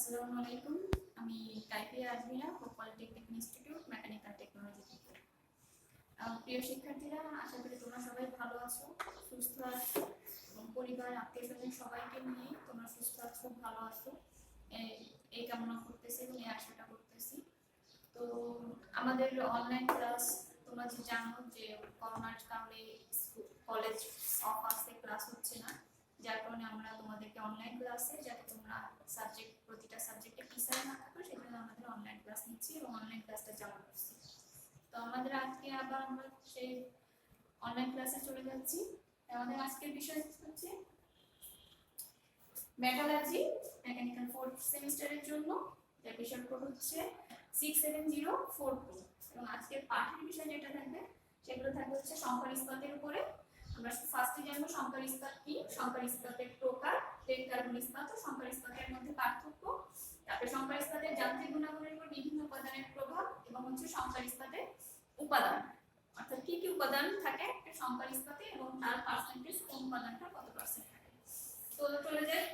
আসসালামু আলাইকুম। আমি Kaifiya Azmira, polytechnic institute mechanical technology থেকে। প্রিয় শিক্ষার্থীরা, আশা করি তোমরা সবাই ভালো আছো, সুস্থ আছো এবং পরিবার আত্মীয়স্বজন সবাইকে নিয়ে তোমরা সুস্থ আছো, ভালো আছো এই কামনা করতেছি এবং এই আশাটা করতেছি। তো আমাদের অনলাইন ক্লাস তোমরা যে জানো যে করোনার কারণে কলেজ অফ আছে, ক্লাস হচ্ছে না, যার কারণে আমরা তোমাদেরকে অনলাইন ক্লাসে যাতে তোমরা প্রতিটা সাবজেক্টে পিছায় না থাকো সেজন্য আমাদের অনলাইন ক্লাস নিচ্ছি এবং অনলাইন ক্লাসটা চালু করছি। তো আমাদের আজকে আবার আমরা সেই অনলাইন ক্লাসে চলে যাচ্ছি। আমাদের আজকের বিষয় হচ্ছে মেটালার্জি মেকানিক্যাল 4th সেমিস্টারের জন্য। এর বিষয় কোড হচ্ছে 67042 এবং আজকের পাঠের বিষয় যেটা থাকবে সেগুলো থাকবে হচ্ছে সংখ্যার ইস্পাতের উপরে। আমরা ফার্স্টে জানবো সংখ্যার ইস্পাত কি, সংখ্যার ইস্পাতের প্রকার, প্লেন কার্বন ইস্পাত ও সংখ্যার ইস্পাতের মধ্যে পার্থক্য, তারপরে সংখ্যার ইস্পাতের যান্ত্রিক গুণাগুণের উপর বিভিন্ন উপাদানের প্রভাব এবং হচ্ছে সংখ্যার ইস্পাতের উপাদান, অর্থাৎ কি কি উপাদান থাকে একটা সংখ্যার ইস্পাতে এবং তার পার্সেন্টেজ কোন উপাদানটা কত পার্সেন্ট থাকে। তো চলে যাই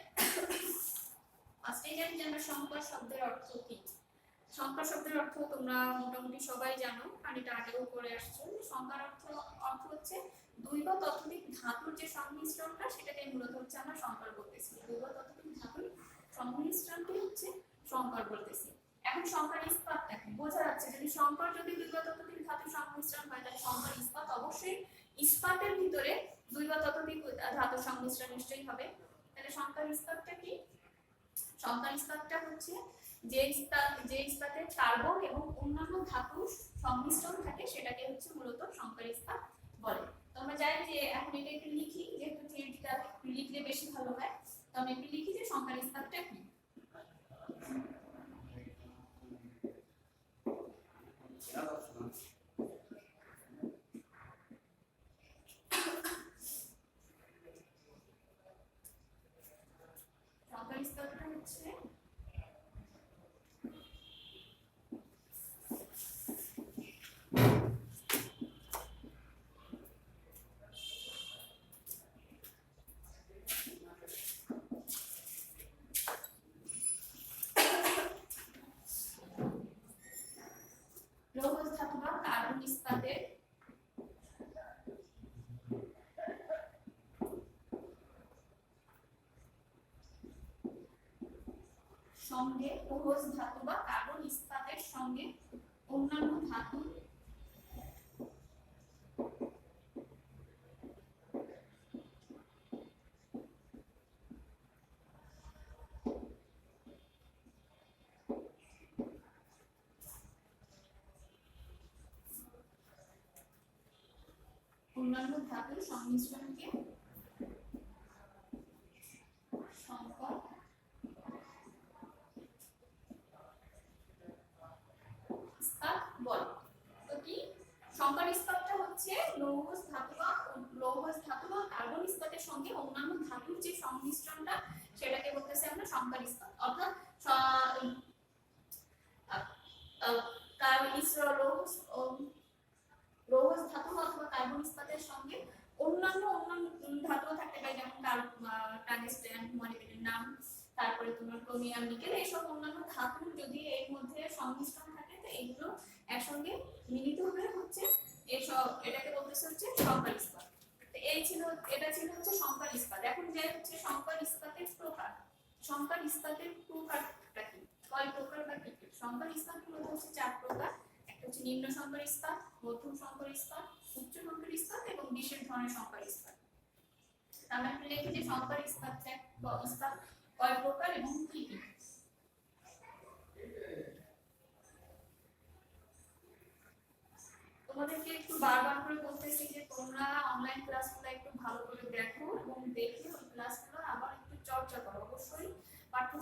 ফার্স্টেই জানি যে আমরা সংখ্যা শব্দের অর্থ কি। সংখ্যা শব্দের অর্থ তোমরা মোটামুটি সবাই জানো, কারণ এটা আগেও করে আসছো। সংখ্যার অর্থ হচ্ছে দুই বা ততোধিক ধাতুর যে সংমিশ্রণটা সেটাকে মূলত হচ্ছে আমরা সংকর বলতেছি। দুই বা ততোধিক ধাতুর সংমিশ্রণটি হচ্ছে সংকর বলতেছি। এখন সংখ্যার ইস্পাতটা কি বোঝা যাচ্ছে, যদি সংকর যদি দুই বা ততোধিক ধাতুর সংমিশ্রণ হয় তাহলে সংখ্যার ইস্পাত অবশ্যই ইস্পাতের ভিতরে দুই বা ততোধিক ধাতুর সংমিশ্রণ নিশ্চয়ই হবে। তাহলে সংখ্যার ইস্পাতটা কি? সংখ্যার ইস্পাতটা হচ্ছে যে ইস্পাতের কার্বন এবং অন্যান্য ধাতুর সংমিশ্রণ থাকে সেটাকে হচ্ছে মূলত সংখ্যার ইস্পাত বলে। তো আমরা জানি যে এখন এটা একটু লিখি, যেহেতু থিওরিটিক্যাল লিখলে বেশি ভালো হয়, তো আমি একটু লিখি যে সংখ্যার ইস্পাতটা কি। সংখ্যার ইস্পাতটা হচ্ছে লৌহ ধাতু বা কার্বন ইস্পাতের সঙ্গে লৌহ ধাতু বা কার্বন ইস্পাতের সঙ্গে অন্যান্য ধাতু অন্যান্য ধাতুর সংমিশ্রণকে সংকর ইস্পাত বলে। তো কি সংকর ইস্পাতটা হচ্ছে লৌহ ধাতু বা কার্বন ইস্পাতের সঙ্গে অন্যান্য ধাতুর যে সংমিশ্রণটা সেটাকে বলতেছে আমরা সংকর ইস্পাত। অর্থাৎ লৌহ ধাতু অথবা কার্বন ইস্পাতের সঙ্গে অন্যান্য ধাতু থাকতে পারে, যেমন টাংস্টেন, মলিবডেনাম, তারপরে তোমার ক্রোমিয়াম, নিকেল, এইসব অন্যান্য ধাতুর যদি এর মধ্যে সংমিশ্রণ থাকে তো এগুলো একসঙ্গে মিলিত হয়ে হচ্ছে এটাকে বলতেছে হচ্ছে সংকর ইস্পাত। এটা ছিল হচ্ছে সংকর ইস্পাত। এখন যে হচ্ছে সংকর ইস্পাতের প্রকার। সংকর ইস্পাতের প্রকারটা কি, কয় প্রকার বা কি কি? সংকর ইস্পাত মূলত হচ্ছে 4 প্রকার। একটা হচ্ছে নিম্ন সংকর ইস্পাত, মধ্যম সংকর ইস্পাত, উচ্চ সংকর ইস্পাত এবং বিশেষ ধরনের সংকর ইস্পাত। আমরা একটু লিখি যে সংকর ইস্পাত কয় প্রকার এবং কি কি। তোমাদেরকে একটু বারবার করে বলতেছি যে তোমরা অনলাইন ক্লাসগুলো একটু ভালো করে দেখো এবং দেখে ওই ক্লাসগুলো আবার একটু চর্চা করো। অবশ্যই পাঠ্য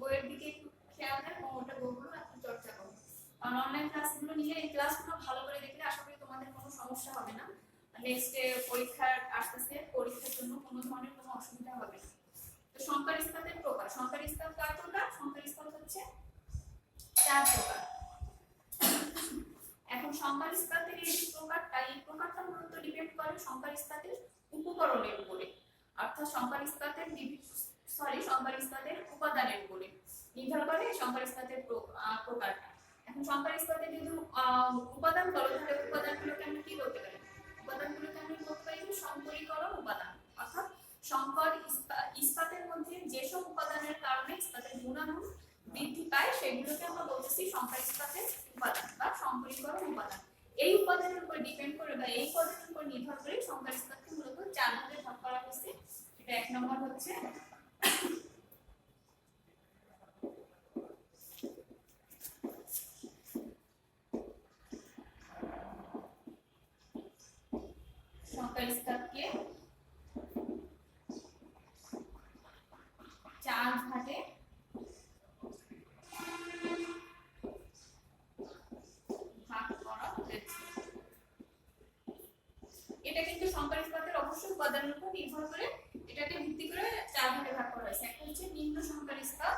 বইয়ের দিকে একটু খেয়াল রাখো এবং ওটা বইগুলো একটু চর্চা করো, কারণ অনলাইন ক্লাসগুলো নিয়ে এই ক্লাসগুলো ভালো করে দেখলে আশা করি তোমাদের কোনো সমস্যা হবে না। নেক্সট পরীক্ষা আসতেছে, পরীক্ষার জন্য কোনো ধরনের কোনো অসুবিধা হবে না। তো সংকর ইস্পাতের প্রকার। সংকর ইস্পাত কয় প্রকার? সংকর ইস্পাত হচ্ছে 4 প্রকার। এখন সংকর ইস্পাতের এই প্রকারটা মূলত ডিপেন্ড করে সংকর ইস্পাতের উপকরণের উপরে, অর্থাৎ সংকর ইস্পাতের উপাদানের উপরে। নির্ভর করে সংকর ইস্পাতের প্রকারটা। এখন সংকর ইস্পাতের যদি উপাদান বলো তাহলে উপাদানগুলোকে আমরা কি বলতে পারি? উপাদানগুলোকে আমরা বলতে পারি যে সংকরীকরণ উপাদান, অর্থাৎ সংকর ইস্পাতের মধ্যে যেসব উপাদানের কারণে ইস্পাতের গুণাগুণ বৃদ্ধি পায় সেগুলোকে আমরা বলতেছি সংকর ইস্পাতের উপাদান বা সংকরীকরণ উপাদান। এই উপাদানের উপর ডিপেন্ড করে বা এই উপাদানের উপর নির্ভর করে সংকর ইস্পাতকে মূলত 4 ভাগে ভাগ করা হয়েছে। এটা এক নম্বর হচ্ছে সংকর ইস্পাতকে 4 ভাগে ভাগ করা হয়েছে। এটা কিন্তু সংকর ইস্পাতের অবশ্যই উপাদানের উপর নির্ভর করে এটাকে ভিত্তি করে 4 ভাগে ভাগ করা হয়েছে। একটা হচ্ছে নিম্ন সংকর ইস্পাত,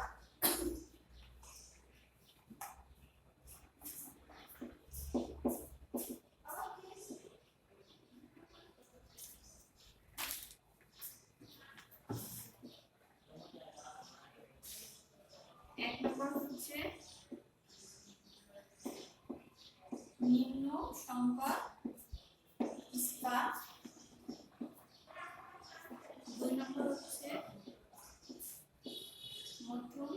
এক নম্বর হচ্ছে নিম্ন সংকর ইস্পাত, 2 নম্বর হচ্ছে মধ্যম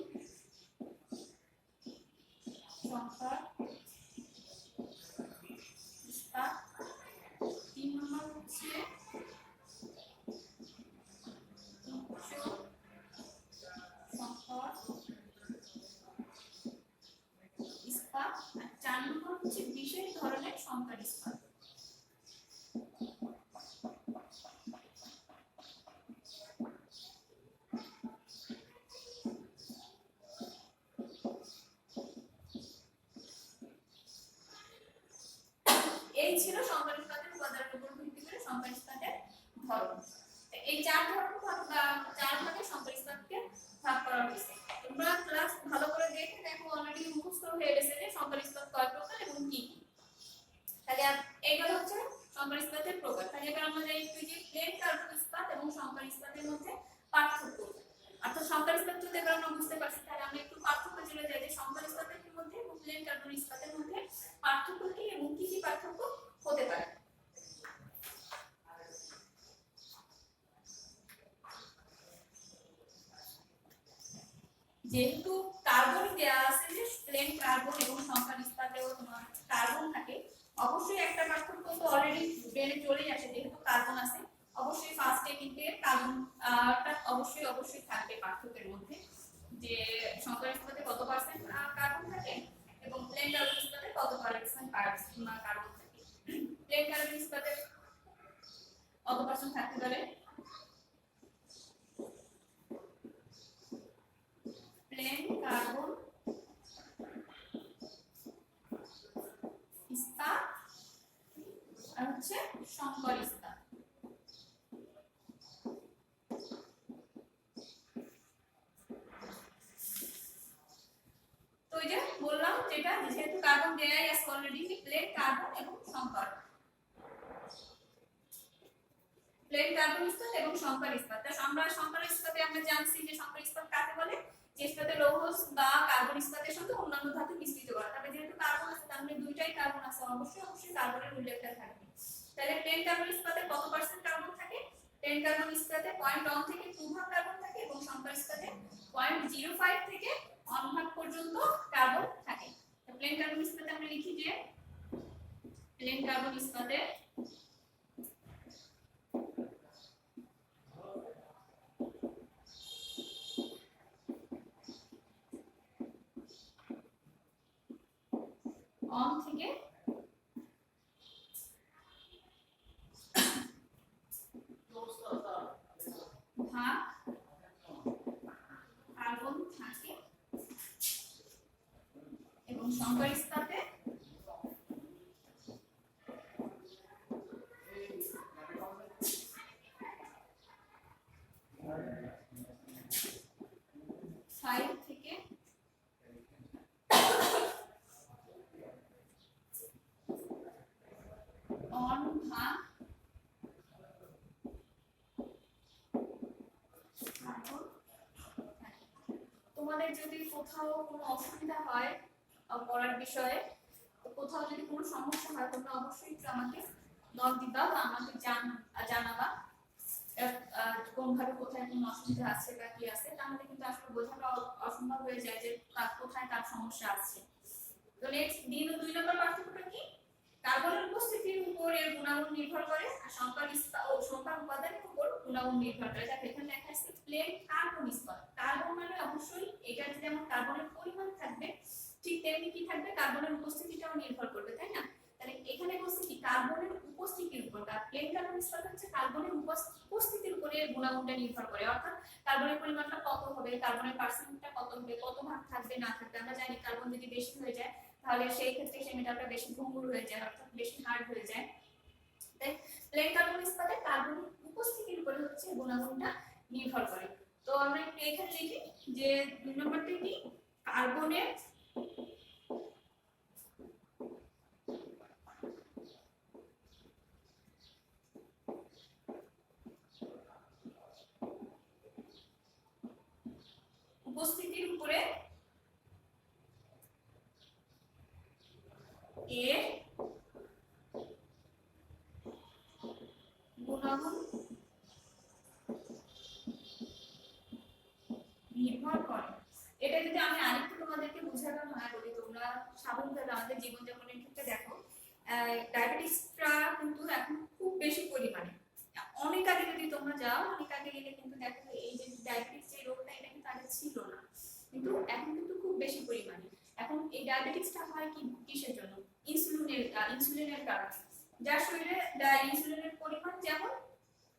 সংকর ইস্পাত, 3 নম্বর হচ্ছে উচ্চ সংকর ইস্পাত, আর 4 নম্বর হচ্ছে বিশেষ ধরনের সংকর ইস্পাত। এই ছিল সংকর ইস্পাতের উপাদানের উপর ভিত্তি করে সংকর ইস্পাতের ধরন। এই 4 ধরন বা 4 ভাগে সংকর ইস্পাতকে ভাগ করা হয়েছে। তোমরা ক্লাস ভালো করে দেখো অলরেডি মুখস্থ হয়ে গেছে যে সংকর ইস্পাত কয় প্রকার এবং কি কি। তাহলে এইগুলো হচ্ছে সংকর ইস্পাতের প্রকার। তাহলে এবার আমরা যাই একটু যে প্লেন কার্বন ইস্পাত এবং সংকর ইস্পাতের মধ্যে পার্থক্য। অর্থাৎ সংকর ইস্পাত যদি এবার আমরা বুঝতে পারছি তাহলে আমরা একটু পার্থক্য জেনে যাই যে সংকর ইস্পাতের মধ্যে এবং প্লেন কার্বন ইস্পাতের মধ্যে পার্থক্য কি এবং কি কি পার্থক্য হতে পারে। যেহেতু কার্বন দেয়া আছে যে প্লেন কার্বন এবং সংকর ইস্পাতেও তোমার কার্বন থাকে, অবশ্যই একটা পার্থক্য তো অলরেডি ব্রেনে চলেই আসে, যেহেতু কার্বন আছে অবশ্যই ফার্স্টে কিন্তু কার্বনটা অবশ্যই থাকবে পার্থক্যের মধ্যে, যে সংকর ইস্পাতে কত পার্সেন্ট কার্বন থাকে এবং প্লেন কার্বন ইস্পাতে কত পার্সেন্ট কার্বন থাকে। প্লেন কার্বন ইস্পাতে কত পার্সেন্ট থাকতে পারে? প্লেন কার্বন ইস্পাত আর হচ্ছে সংকর ইস্পাত। তো এই যে বললাম যেটা যেহেতু কার্বন দেয়াই আছে অলরেডি, প্লেন কার্বন এবং সংকর, প্লেন কার্বন ইস্পাত এবং সংকর ইস্পাত। আমরা সংকর ইস্পাতে আমরা জানছি যে সংকর ইস্পাত কাকে বলে, যে ইস্পাতে লৌহ বা কার্বন ইস্পাতের সঙ্গে অন্যান্য ধাতু মিশ্রিত করা। তবে যেহেতু কার্বন আছে তার মানে দুইটাই কার্বন আছে, অবশ্যই কার্বনের উল্লেখটা থাকবে। তাহলে প্লেন কার্বন ইস্পাতে কত পার্সেন্ট কার্বন থাকে? প্লেন কার্বন ইস্পাতে 0.1 থেকে 2 ভাগ কার্বন থাকে এবং সংকর ইস্পাতে 0.05 থেকে 1 ভাগ পর্যন্ত কার্বন থাকে। তো প্লেন কার্বন ইস্পাতে আমরা লিখি যে প্লেন কার্বন ইস্পাতে অন থেকে ভাগ কার্বন থাকে এবং সংকর ইস্পাতে 5 থেকে 1 ভাগ কার্বন থাকে। তো তোমাদের যদি কোথাও কোনো অসুবিধা হয় পড়ার বিষয়ে, কোথাও যদি কোনো সমস্যা হয় তোমরা অবশ্যই একটু আমাকে নক দিবা বা আমাকে জানাবা কোনভাবে কোথায় কোন অসুবিধা আছে বা কি আছে, তাহলে কিন্তু আসলে বোঝাটা অসম্ভব হয়ে যায় যে কোথায় কার সমস্যা আছে। তো নেক্সট দ্বিন ও 2 নম্বর পার্থক্যটা কি? কার্বনের উপস্থিতির উপর এর গুণাগুণ নির্ভর করে, আর সংখ্যার উপাদানের উপর গুণাগুণ নির্ভর করে। দেখো এখানে লেখা আছে প্লেন কার্বন ইস্পাত। কার্বন মানে অবশ্যই এটা যেমন কার্বনের পরিমাণ থাকবে ঠিক তেমনি কি থাকবে, কার্বনের উপস্থিতিটাও নির্ভর করবে, তাই না? তাহলে এখানে বলছে কি কার্বনের উপস্থিতির উপর, প্লেন কার্বন ইস্পাত হচ্ছে কার্বনের উপস্থিতির উপরে গুণাগুণটা নির্ভর করে, অর্থাৎ কার্বনের পরিমাণটা কত হবে, কার্বনের পার্সেন্টটা কত হবে, কত ভাগ থাকবে না থাকবে। আমরা জানি কার্বন যদি বেশি হয়ে যায় তাহলে সেই ক্ষেত্রে সেই মেটালটা বেশি ভঙ্গুর হয়ে যায়, অর্থাৎ বেশি হার্ড হয়ে যায়। তাই প্লেন কার্বন ইস্পাতে কার্বনের উপস্থিতির উপরে হচ্ছে গুণাগুণটা নির্ভর করে। তো আমরা একটু এখানে লিখি যে 2 নম্বরটা কি, কার্বনের উপস্থিতির উপরে এর গুণাগুণ নির্ভর করে। এটা যদি আমি আরেকটু তোমাদেরকে বোঝানোর হয় বলি, তোমরা স্বাভাবিকভাবে আমাদের জীবনযাপনের ক্ষেত্রে দেখো ডায়াবেটিসটা কিন্তু এখন খুব বেশি পরিমাণে, অনেক আগে যদি তোমরা যাও, অনেক আগে গেলে কিন্তু দেখো এই যে ডায়াবেটিস যে রোগটা এটা কিন্তু আগে ছিল না, কিন্তু এখন কিন্তু খুব বেশি পরিমাণে। এখন এই ডায়াবেটিসটা হয় কি কিসের জন্য? ইনসুলিনের কারণে। যার শরীরে ইনসুলিনের পরিমাণ যেমন,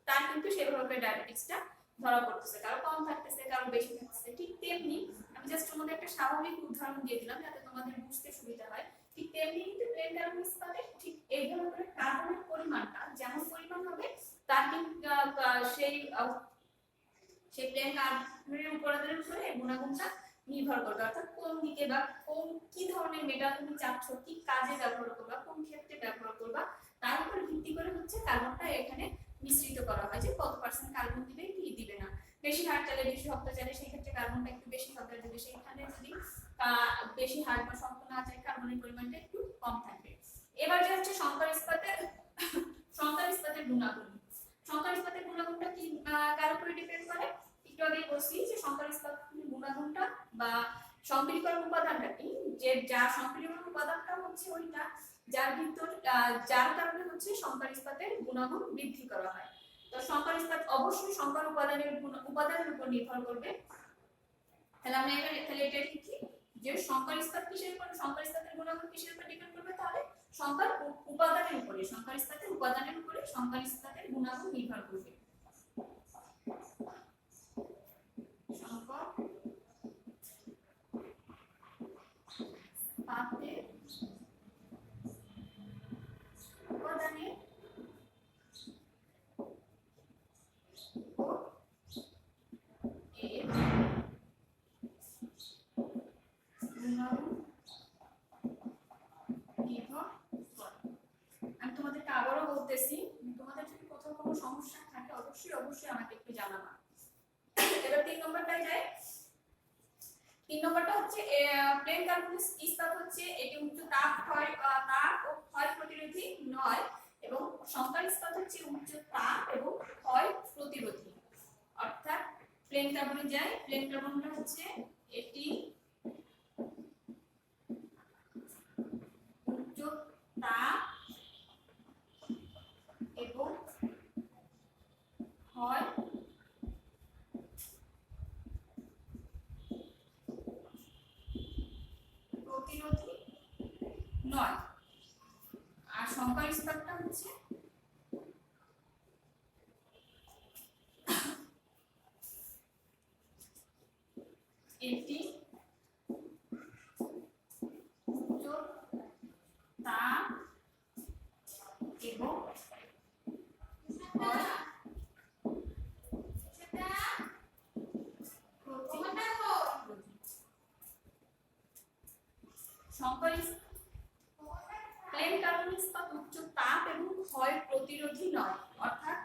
তার কিন্তু সেভাবে ডায়াবেটিসটা ধরা পড়তেছে, কারো কম থাকতেছে কারো বেশি থাকতেছে। ঠিক তেমনি আমি জাস্ট তোমাদের একটা স্বাভাবিক উদাহরণ দিয়ে দিলাম যাতে তোমাদের বুঝতে সুবিধা হয়। ঠিক তেমনি কিন্তু প্লেন কার্বন ইস্পাতে ঠিক এইভাবে করে কার্বনের পরিমাণটা যেমন পরিমাণ হবে তার কিন্তু সেই প্লেন কার্বনের উপাদানের উপরে গুণাগুণটা নির্ভর করবে, অর্থাৎ কোন দিকে বা কোন কি ধরনের মেটাল তুমি চাচ্ছ, কি কাজে ব্যবহার করবা, কোন ক্ষেত্রে ব্যবহার করবা, তার উপর ভিত্তি করে হচ্ছে কার্বনটা এখানে মিশ্রিত করা হয় যে কত পার্সেন্ট কার্বন দিবে কি দিবে না। বেশি হার্ড চালে বেশি শক্ত চালে সেই ক্ষেত্রে কার্বনটা একটু বেশি হবে, যদি সেইখানে যদি বেশি হার্ড বা শক্ত না চাই কার্বনের পরিমাণটা একটু কম থাকবে। এবার যে হচ্ছে সংকর ইস্পাতের গুণাগুণ। সংকর ইস্পাতের গুণাগুণটা কি কার উপরে ডিপেন্ড করে? একটু আগে বলছি যে সংকর ইস্পাতের গুণাগুণটা বা সংকীর্ণকরণ উপাদানটা কি, যে যার সংকীর্ণকরণ উপাদানটা হচ্ছে ওইটা যার ভিতর যার কারণে হচ্ছে সংকর ইস্পাতের গুণাগুণ বৃদ্ধি করা হয়। তো সংকর ইস্পাত অবশ্যই সংকর উপাদানের উপর নির্ভর করবে। তাহলে আমরা এটা লিখি যে সংকর ইস্পাত কিসের উপর, সংকর ইস্পাতের গুণাগুণ কিসের উপর ডিপেন্ড করবে? তাহলে সংকর উপাদানের উপরে, সংকর ইস্পাতের উপাদানের উপরে সংকর ইস্পাতের গুণাগুণ নির্ভর করবে। সংকর ইস্পাতের উপাদানের উপর এর গুণাগুণ নির্ভর করে। আমি তোমাদেরকে আবারও বলতেছি, তোমাদের যদি কোথাও কোনো সমস্যা থাকে অবশ্যই আমাকে একটু জানাবা। এবার 3 নম্বরটায় যাই। 3 নম্বরটা হচ্ছে প্লেন কার্বন ইস্পাত হচ্ছে এটি উচ্চ তাপ ও ক্ষয় প্রতিরোধী নয়, এবং সংকর ইস্পাত হচ্ছে উচ্চ তাপ এবং ক্ষয় প্রতিরোধী। অর্থাৎ প্লেন কার্বনে যায়, প্লেন কার্বনটা হচ্ছে এটি উচ্চ তাপ এবং ক্ষয় প্রতিরোধী নয়, আর সংকর ইস্পাতটা হচ্ছে এটি উচ্চ তাপ এবং প্লেন কার্বন ইস্পাত উচ্চ তাপ এবং ক্ষয় প্রতিরোধী নয়, অর্থাৎ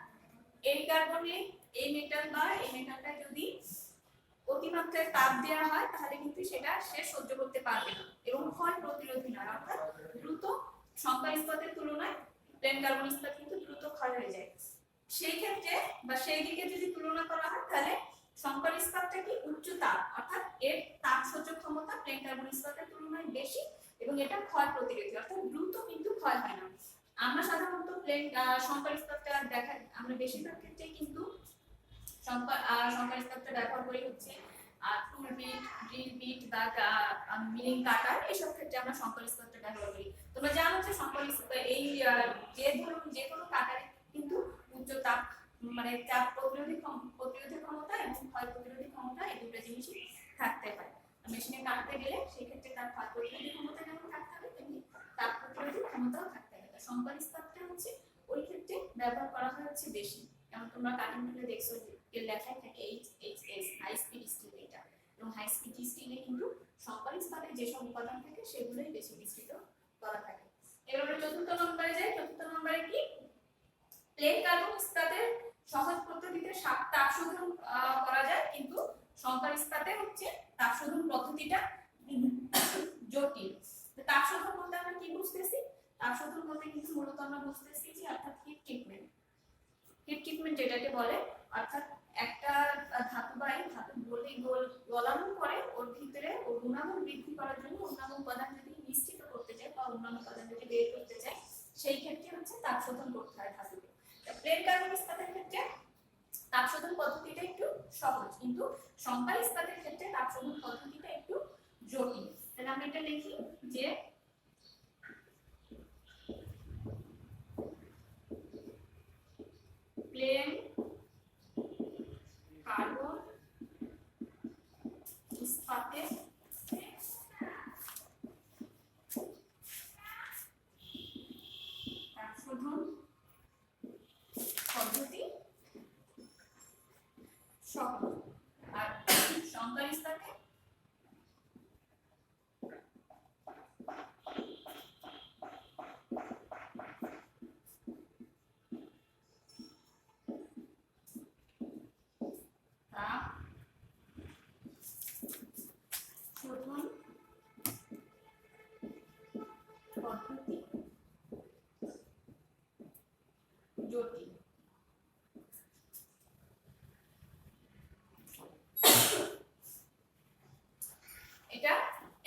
এই কার্বনে এই মেটালটা যদি অতি অতিমাত্রায় তাপ দেওয়া হয় তাহলে কিন্তু সেটা সে সহ্য করতে পারবে না এবং ক্ষয় প্রতিরোধী নয়, অর্থাৎ দ্রুত সংকর ইস্পাতের তুলনায় প্লেন কার্বন ইস্পাত কিন্তু দ্রুত ক্ষয় হয়ে যায়। সেই ক্ষেত্রে বা সেই দিকে যদি তুলনা করা হয় তাহলে সংকর ইস্পাতটা কি উচ্চ তাপ, অর্থাৎ এর তাপ সহ্য ক্ষমতা প্লেন কার্বন ইস্পাতের তুলনায় বেশি এবং এটা ক্ষয় প্রতিরোধী, অর্থাৎ দ্রুত কিন্তু ক্ষয় হয় না। আমরা সাধারণত সংকর ইস্পাতটা আমরা বেশিরভাগ ক্ষেত্রে কিন্তু সংকর ইস্পাতটা ব্যবহার করি হচ্ছে টুল বিট, ড্রিল বিট বা মিলিং কাটার, এসব ক্ষেত্রে আমরা সংকর ইস্পাতটা ব্যবহার করি। তোমরা জানো যে সংকর ইস্পাত এই যে কোনো কাটারে কিন্তু উচ্চ তাপ মানে চাপ প্রতিরোধী ক্ষমতা এবং ক্ষয় প্রতিরোধী ক্ষমতা এই দুটো জিনিসই থাকতে হয়। মেশিনে কাটতে গেলে সেই ক্ষেত্রে তার ক্ষয় প্রতিরোধী ক্ষমতা যেমন থাকতে হবে তেমনি তাপ প্রতিরোধী ক্ষমতাও থাকতে হবে। সংকর ইস্পাতটা হচ্ছে ওই ক্ষেত্রে ব্যবহার করা হয় হচ্ছে বেশি। যেমন তোমরা কাটিং টুলে দেখছো এর লেখাই থাকে HHS, হাই স্পিড স্টিল, এটা এবং হাই স্পিড স্টিলে কিন্তু সংকর ইস্পাতের যেসব উপাদান থাকে সেগুলোই বেশি বিস্তৃত করা থাকে। এবার চতুর্থ নম্বরে যাই। চতুর্থ নম্বরে কি, প্লেন কার্বন ইস্পাতের সহজ পদ্ধতিতে তাপ শোধন করা যায়, কিন্তু সংকর ইস্পাতে হচ্ছে তাপ শোধন পদ্ধতিটা জটিল। তাপ শোধন বলতে আমরা কি বুঝতেছি? তাপ শোধন বলতে কিন্তু মূলত আমরা বুঝতেছি যে অর্থাৎ হিট ট্রিটমেন্ট। হিট ট্রিটমেন্ট যেটাকে বলে, অর্থাৎ একটা ধাতু বা ধাতু গলানোর পরে ওর ভিতরে ওর গুণাগুণ বৃদ্ধি করার জন্য অন্যান্য উপাদান যদি নিশ্চিত করতে চাই বা অন্যান্য উপাদান যদি বের করতে চাই সেই ক্ষেত্রে হচ্ছে তাপ শোধন করতে হয় ধাতুকে। প্লেন কার্বন ইস্পাতের ক্ষেত্রে তাপ শোধন পদ্ধতিটা একটু সহজ, কিন্তু সংকর ইস্পাতের ক্ষেত্রে তাপ শোধন পদ্ধতিটা একটু জটিল। তাহলে আমরা এটা লিখি যে প্লেন কার্বন ইস্পাতের তাপ শোধন পদ্ধতি সহজ, আর সংকর ইস্পাতে তাপ শোধন পদ্ধতি জটিল। এটা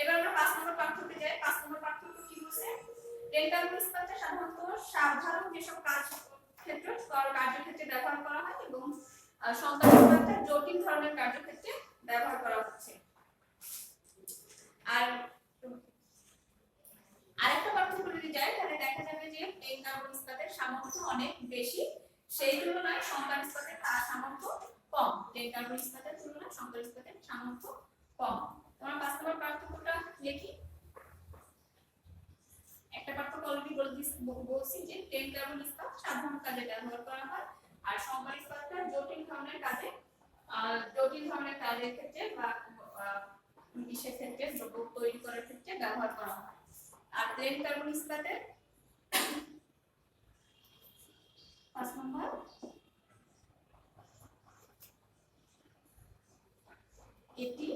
এবার আমরা 5 নম্বর পাঠ্যতে যাই। 5 নম্বর পাঠ্য কি বলছে? প্লেন কার্বন ইস্পাতে সাধারণত সাধারণ যেসব কার্যক্ষেত্রে ব্যবহার করা হয় এবং সংকর ইস্পাতটা জটিল ধরনের কার্যক্ষেত্রে ব্যবহার করা হচ্ছে। আর আরেকটা পার্থক্য যদি যাই তাহলে দেখা যাবে যে প্লেন কার্বন ইস্পাতের সামর্থ্য অনেক বেশি, সেই তুলনায় সংকর ইস্পাতের তার সামর্থ্য কম। প্লেন কার্বন ইস্পাতের তুলনায় সংকর ইস্পাতের সামর্থ্য কম। তোমরা 5 নম্বর পার্থক্যটা লিখি। একটা পার্থক্য অলরেডি বলছি যে প্লেন কার্বন ইস্পাত সাধারণ কাজে ব্যবহার করা হয় আর সংকর ইস্পাতটা জটিল ধরনের কাজের ক্ষেত্রে বা বিশেষ ক্ষেত্রে দ্রব্য তৈরি করার ক্ষেত্রে ব্যবহার করা হয়। আর প্লেন কার্বন ইস্পাতের 5 নম্বর এটি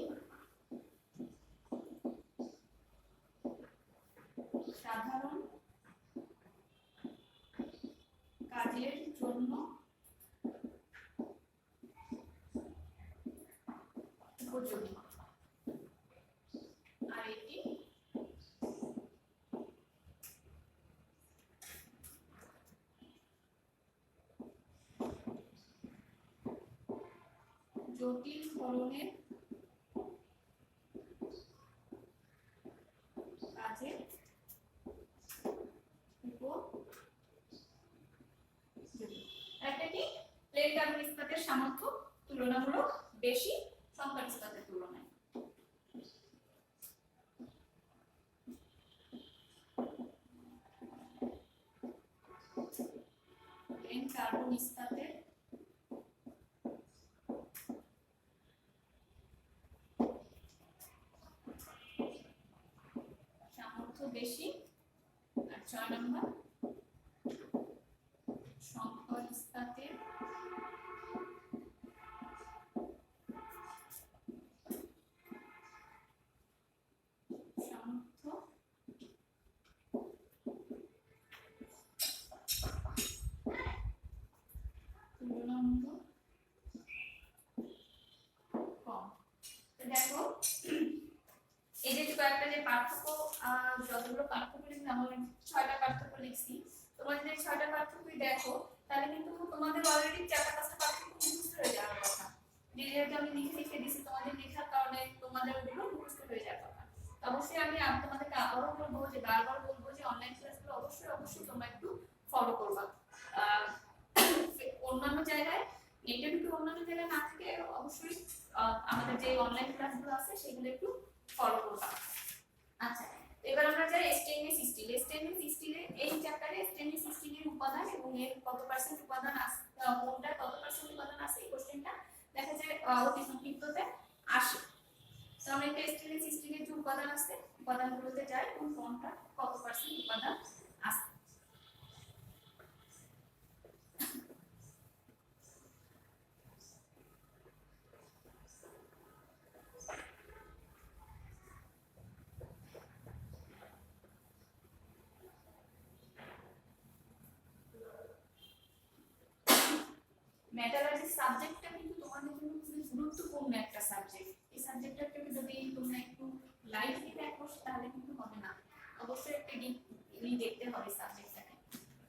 সাধারণ কাজের জন্য উপযোগী, আর এটি জটিল ধরনের কাজের উপযোগী। একটা কি, প্লেন কার্বন ইস্পাতের সামর্থ্য তুলনামূলক বেশি সংকর ইস্পাতের তুলনায়। প্লেন কার্বন ইস্পাতের সামর্থ্য বেশি। আর 6 নম্বর সংকর ইস্পাতের কয়েকটা যে পার্থক্য, যতগুলো পার্থক্য লিখলাম আমি 6টা পার্থক্য লিখছি। তোমরা যদি 6টা পার্থক্যই দেখো তাহলে কিন্তু তোমাদের অলরেডি 4-5টা পার্থক্য মুখস্থ হয়ে যাওয়ার কথা। যেহেতু আমি লিখে দিছি, তোমাদের লেখার কারণে তোমাদের ওগুলো মুখস্থ হয়ে যাওয়ার কথা। অবশ্যই আমি তোমাদেরকে আবারও বলবো, যে বারবার বলবো যে অনলাইন ক্লাসগুলো অবশ্যই তোমরা একটু ফলো করবা। অন্যান্য জায়গায় নেটে অন্যান্য জায়গায় না থেকে অবশ্যই আমাদের যে অনলাইন ক্লাসগুলো আছে সেগুলো একটু ফলো করবা। আচ্ছা, এবার আমরা যাই স্টেইনলেস স্টিল। স্টেইনলেস স্টিলে এই চ্যাপ্টারে স্টেইনলেস স্টিলের উপাদান এবং এর কত পার্সেন্ট উপাদান আছে, কোনটা কত পার্সেন্ট উপাদান আছে, এই কোশ্চেনটা দেখা যায় অতি সংক্ষিপ্ততে আসে। তো আমরা একটা স্টেইনলেস স্টিলের যে উপাদান আছে উপাদানগুলোতে যাই এবং কোনটা কত পার্সেন্ট উপাদান আছে। মেটালার্জি সাবজেক্টটা কিন্তু তোমাদের জন্য খুবই গুরুত্বপূর্ণ একটা সাবজেক্ট। এই সাবজেক্টটাকে যদি তোমরা একটু লাইটলি দেখো তাহলে কিন্তু হবে না, অবশ্যই একটা ডিপলি দেখতে হবে সাবজেক্টটাকে।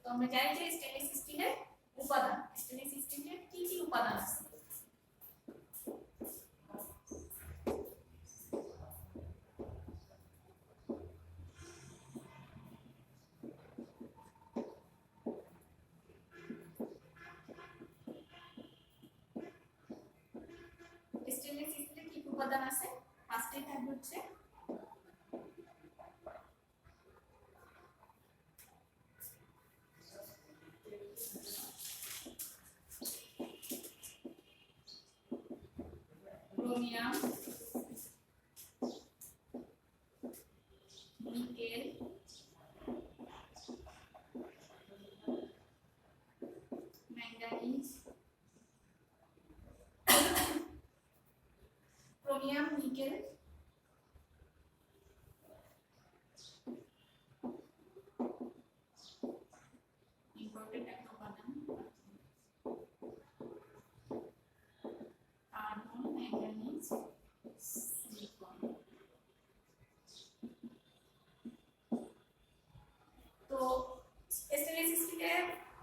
তো আমরা জানি যে স্টেইনলেস স্টিলের উপাদান, স্টেইনলেস স্টিলের কি কি উপাদান আছে। স্টেইনলেস স্টিলের কি কি উপাদান আছে? ফার্স্টে থাকবে হচ্ছে chromium, nickel, manganese, chromium, nickel, important একটা উপাদান, কার্বন, ম্যাঙ্গানিজ, সিলিকন। তো স্টেইনলেস স্টিলে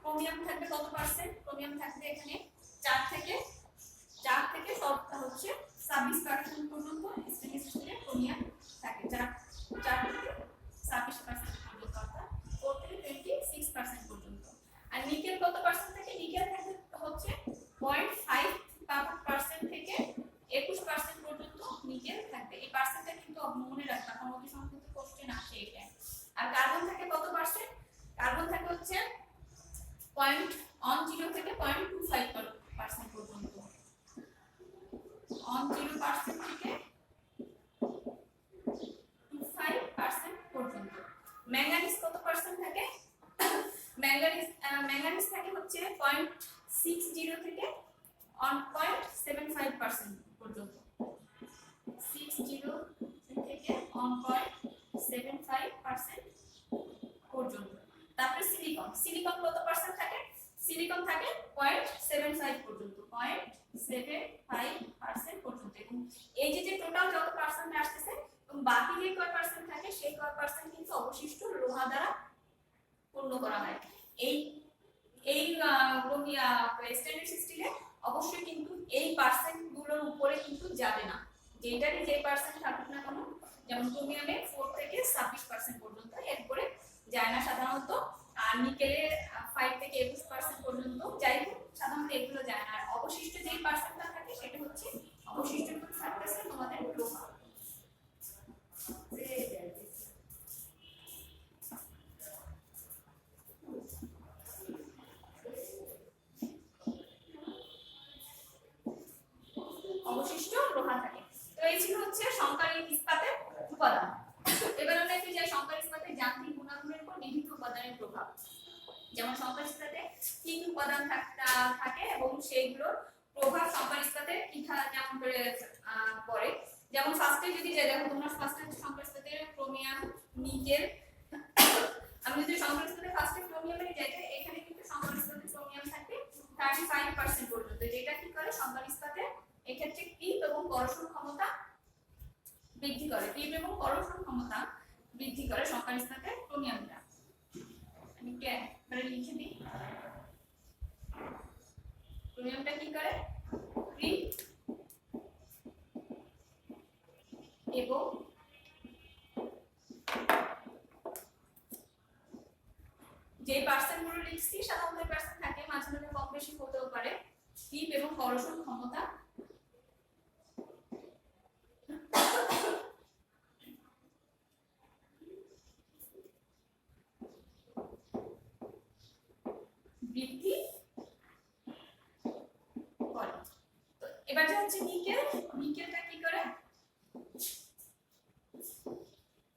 ক্রোমিয়াম থাকবে কত পার্সেন্ট? ক্রোমিয়াম থাকবে এখানে 4 থেকে সব হচ্ছে 26% পর্যন্ত স্টেইনলেস স্টিলে ক্রোমিয়াম থাকে। 4 থেকে 26% পর্যন্ত, অর্থাৎ 4 থেকে 26% পর্যন্ত। আর নিকেল কত পার্সেন্ট থাকে? নিকেল থাকে হচ্ছে 0.5% থেকে 21% পর্যন্ত নিকেল থাকবে। এই পার্সেন্টটা কিন্তু মনে রাখবা, কারণ অতি সংক্ষিপ্ত কোশ্চেন আসে এটা। আর কার্বন থাকে কত পার্সেন্ট? কার্বন থাকে হচ্ছে 0.10 থেকে 0.25% পর্যন্ত। 10% থেকে 25% পর্যন্ত। ম্যাঙ্গানিজ কত পার্সেন্ট থাকে? ম্যাঙ্গানিজ থাকে হচ্ছে 0.60 থেকে 1.75% পর্যন্ত। 60 থেকে 1.75% পর্যন্ত। তারপরে সিলিকন কত পার্সেন্ট থাকে? সিলিকন থাকে 0.75 পর্যন্ত, 0.75% পর্যন্ত। এবং এই যে টোটাল যত পার্সেন্ট আসতেছে এবং বাকি যে কয় পার্সেন্ট থাকে সেই কয় পার্সেন্ট কিন্তু অবশিষ্ট লোহা দ্বারা পূর্ণ করা হয়। এই স্টেইনলেস স্টিলে অবশ্যই কিন্তু এই পার্সেন্ট গুলোর উপরে কিন্তু যাবে না, যেটারই যে পার্সেন্ট থাকুক না কেন, যেমন ক্রোমিয়ামে 4 থেকে 26% পর্যন্ত, এরপরে যায় না সাধারণত। আর নিকেলে 5 থেকে 21% পর্যন্ত, যাই হোক সাধারণত এগুলো যায় না। আর অবশিষ্ট যেই পার্সেন্টটা থাকে সেটা হচ্ছে অবশিষ্ট থাকতেছে তোমাদের লোহা। অবশিষ্ট লোহা থাকে। তো এই ছিল হচ্ছে সংকরী ইস্পাতের উপাদান। এবার আমরা একটু যাই সংকর ইস্পাতের যান্ত্রিক গুণাগুণের উপর বিভিন্ন উপাদানের প্রভাব। যেমন সংকর ইস্পাতে কি কি উপাদান থাকে এবং সেইগুলোর প্রভাব সংকর ইস্পাতে কি যেমন করে পড়ে। যেমন ফার্স্টে যদি যাই, দেখো তোমরা ফার্স্টে সংকর ইস্পাতের ক্রোমিয়াম, নিকেল, আমি যদি সংকর ইস্পাতে ফার্স্টে ক্রোমিয়ামে যাই, এখানে কিন্তু সংকর ইস্পাতে ক্রোমিয়াম থাকে 35% পর্যন্ত, যেটা কি করে সংকর ইস্পাতে এক্ষেত্রে ক্রিপ এবং ঘর্ষণ ক্ষমতা বৃদ্ধি করে। টিপ এবং করোশন ক্ষমতা বৃদ্ধি করে সংকর ইস্পাতের ক্রোমিয়ামটা। আমি একবারে লিখে দিই, ক্রোমিয়ামটা কি করে, টিপ এবং যে পার্সেন্টগুলো লিখছি সাধারণত পার্সেন্ট থাকে, মাঝে মাঝে কম বেশি হতেও পারে। টিপ এবং করোশন ক্ষমতা বৃদ্ধি করে। তো এবার যে হচ্ছে নিকেল, নিকেলটা কি করে,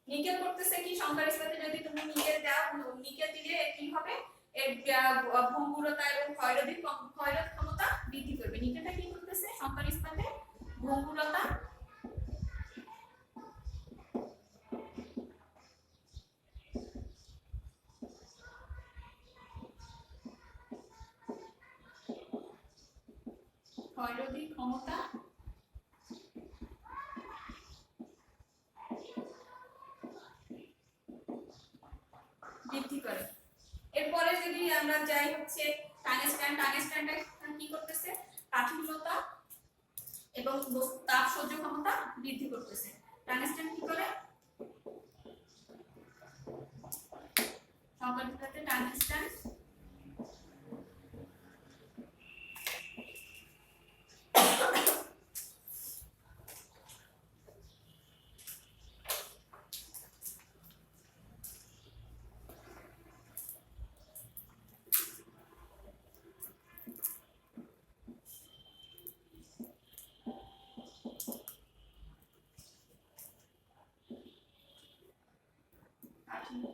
নিকেল করতেছে কি, সংকর ইস্পাতে যদি তুমি নিকেল দাও, নিকেল দিলে কি হবে, এর ভঙ্গুরতা এবং ক্ষয়রোধ ক্ষমতা বৃদ্ধি করবে। নিকেলটা কি করতেছে সংকর ইস্পাতে, ভঙ্গুরতা ক্ষয়রোধী ক্ষমতা বৃদ্ধি করে। এরপরে যদি আমরা যাই হচ্ছে টাংস্টান, টাংস্টানটা কি করতেছে, কাঠিন্যতা এবং তাপ সহ্য ক্ষমতা বৃদ্ধি করতেছে। টাংস্টান কি করে, সংকর ইস্পাতে টাংস্টান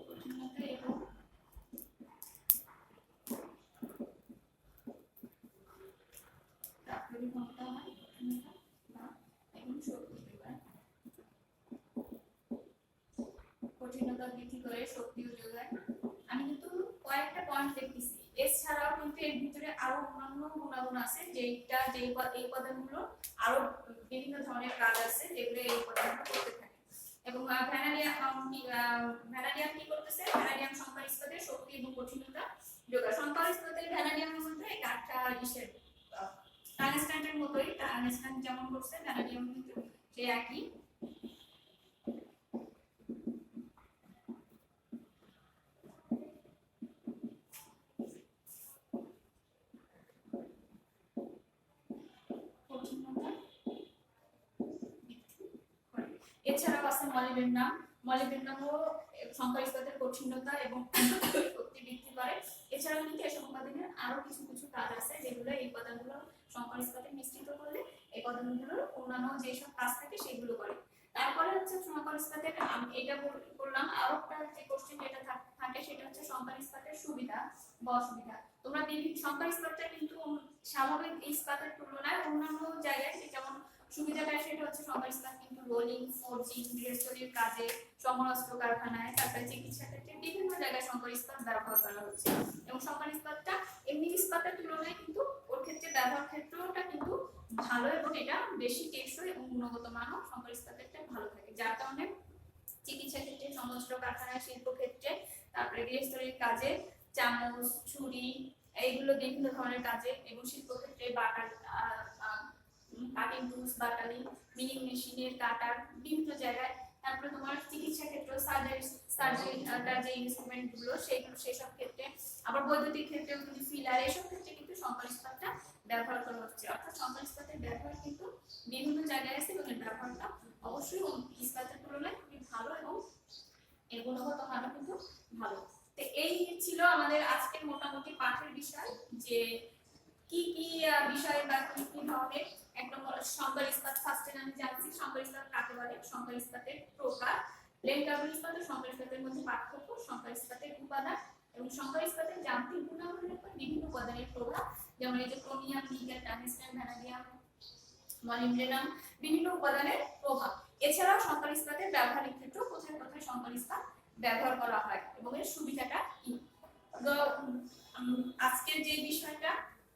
কঠিনতা এবং তাপীয় ক্ষমতা হয়, এবং শক্তি যোগায়, কঠিনতা বৃদ্ধি করে, শক্তিও যোগায়। আমি কিন্তু কয়েকটা পয়েন্ট দেখতেছি, এছাড়াও কিন্তু এর ভিতরে আরো অন্যান্য গুণাগুণ আছে, যেটা এই উপাদানগুলো আরো বিভিন্ন ধরনের কাজ আছে যেগুলো এই উপাদানগুলো করতে থাকে। এবং ভ্যানাডিয়াম কি করতেছে, ভ্যানাডিয়াম সংকর ইস্পাতের শক্তি এবং কঠিনতা যোগায়। সংকর ইস্পাতের ভ্যানাডিয়ামের মধ্যে একটা ইসের টাংস্টানের মতোই, টাংস্টান যেমন করছে ভ্যানাডিয়াম কিন্তু সেই একই। এছাড়াও আছে মলিবডেনাম, মলিবডেনামও সংকর ইস্পাতের কঠিনতা এবং শক্তি বৃদ্ধি করে। এছাড়াও কিন্তু এসব উপাদানের আরো কিছু কিছু কাজ আছে যেগুলো এই উপাদানগুলো সংকর ইস্পাতে মিশ্রিত করলে এই উপাদানগুলোর অন্যান্য যেসব কাজ থাকে সেগুলো করে। তারপরে হচ্ছে সংকর ইস্পাতের, এটা বললাম, আরো একটা যে কোশ্চেন এটা থাকে সেটা হচ্ছে সংকর ইস্পাতের সুবিধা বা অসুবিধা। তোমরা বিভিন্ন সংকর ইস্পাতটা কিন্তু স্বাভাবিক ইস্পাতের তুলনায় অন্যান্য জায়গায় যেমন সুবিধাটা সেটা হচ্ছে সংকর ইস্পাত কিন্তু রোলিং, ফোর্জিং, গৃহস্থলীর কাজে, সমরাস্ত্র কারখানায়, তারপরে চিকিৎসা ক্ষেত্রে বিভিন্ন জায়গায় সংকর ইস্পাত ব্যবহার করা হচ্ছে। এবং সংকর ইস্পাতটা এমনি ইস্পাতের তুলনায় কিন্তু ওর ক্ষেত্রে ব্যবহার ক্ষেত্রটা কিন্তু ভালো, এবং এটা বেশি টেকসই এবং গুণগত মানও সংকর ইস্পাতেরটা ভালো থাকে, যার কারণে চিকিৎসা ক্ষেত্রে, সমরাস্ত্র কারখানায়, শিল্প ক্ষেত্রে, তারপরে গৃহস্থলীর কাজে, চামচ, ছুরি, এইগুলো বিভিন্ন ধরনের কাজে, এবং শিল্প ক্ষেত্রে বাটার, কাটিং টুলস, বাটালি, মিলিং মেশিনের কাটার বিভিন্ন জায়গায়, তারপরে তোমার চিকিৎসা ক্ষেত্র, সার্জারির যে ইনস্ট্রুমেন্ট গুলো সেগুলো, সেসব ক্ষেত্রে, আবার বৈদ্যুতিক ক্ষেত্রেও কিন্তু ফিলার, এসব ক্ষেত্রে কিন্তু সংকর ইস্পাতটা ব্যবহার করা হচ্ছে। অর্থাৎ সংকর ইস্পাতের ব্যবহার কিন্তু বিভিন্ন জায়গায় আছে এবং এর ব্যবহারটা অবশ্যই ইস্পাতের তুলনায় খুবই ভালো এবং এর গুণগত মানও কিন্তু ভালো। তো এই ছিল আমাদের আজকের মোটামুটি পাঠের বিষয়, যে কি কি বিষয় বা কি কি ধরনের। এক নম্বর সংকর ইস্পাত, ফার্স্টে আমি জানছি সংকর ইস্পাত কাকে বলে, সংকর ইস্পাতের প্রকার, প্লেন কার্বন ইস্পাত ও সংকর ইস্পাতের মধ্যে পার্থক্য, সংকর ইস্পাতের উপাদান এবং সংকর ইস্পাতের যান্ত্রিক গুণাগুণের উপর বিভিন্ন উপাদানের প্রভাব, যেমন এই যে ক্রোমিয়াম, নিকেল, টাংস্টান, ভ্যানাডিয়াম, মলিবডেনাম, বিভিন্ন উপাদানের প্রভাব। এছাড়াও সংকর ইস্পাতের ব্যবহারিক ক্ষেত্র, কোথায় কোথায় সংকর ইস্পাত ব্যবহার করা হয় এবং এর সুবিধাটা কি। তো আজকের যে বিষয়টা,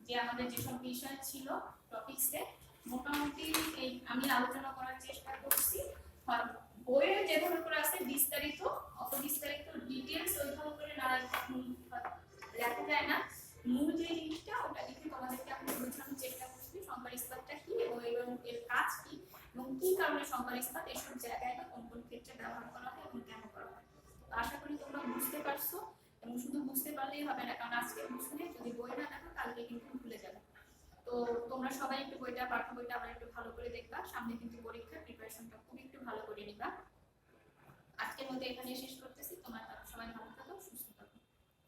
যে আমাদের যেসব বিষয় ছিল টপিকসে, মোটামুটি এই আমি আলোচনা করার চেষ্টা করছি। হয় বইয়ে যেভাবে করে আছে বিস্তারিত অপবিস্তারিত ডিটেলস ওইভাবে করে না লেখা যায় না। মূল যে জিনিসটা ওটা লিখে তোমাদেরকে আমি বোঝানোর চেষ্টা করছি সংখ্যার ইস্পাতটা কি এবং এর কাজ কি এবং কি কারণে সংখ্যার ইস্পাত এসব জায়গায় বা কোন কোন ক্ষেত্রে ব্যবহার করা হয় এবং কেন করা হয়। তো আশা করি তোমরা বুঝতে পারছো এবং শুধু বুঝতে পারলেই হবে না, কারণ আজকে বুঝলে যদি বই না দেখো কালকে কিন্তু ভুলে যাবে। তো তোমরা সবাই একটু বইটা পাঠ্য বইটা আবার একটু ভালো করে দেখবা, সামনে কিন্তু পরীক্ষার প্রিপারেশনটা খুব একটু ভালো করে নিবা। আজকের মধ্যে এখানে শেষ করতেছি, তোমরা সবাই ভালো